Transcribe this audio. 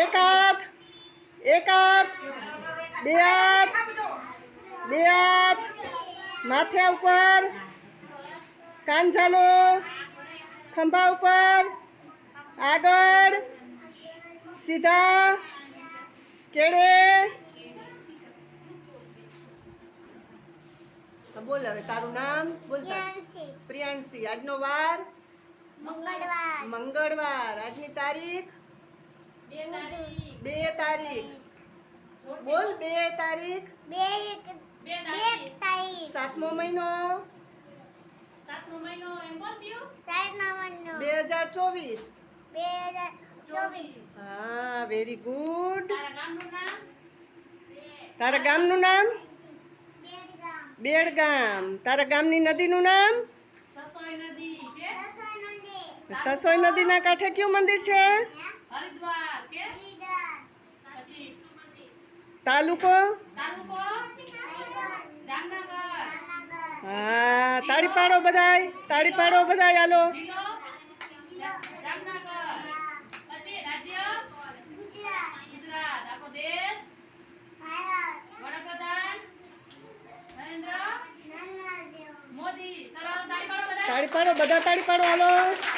એક હાથ, એક હાથ, બે હાથ, બે હાથ, માથે ઉપર, કાન ચાલો, ખંભા ઉપર, આગળ, સીધા, કેડે. બોલ હવે તારું નામ બોલતા. પ્રિયાંશી. આજનો વાર મંગળવાર. મંગળવાર. આજની તારીખ 2 તારીખ. બોલ 2 તારીખ. 2 તારીખ. 7મો મહિનો 2024. હા, વેરી ગુડ. તારા ગામનું નામ? બેડગામ. તારા ગામની નદીનું નામ? સસોઈ નદીના કાંઠે કયું મંદિર છે? તાલુકો? હા, તાળી પાડો બધાય, તાળી પાડો બધાય. હાલો. તાળી પાડો બધા, તાળી પાડો. હાલો.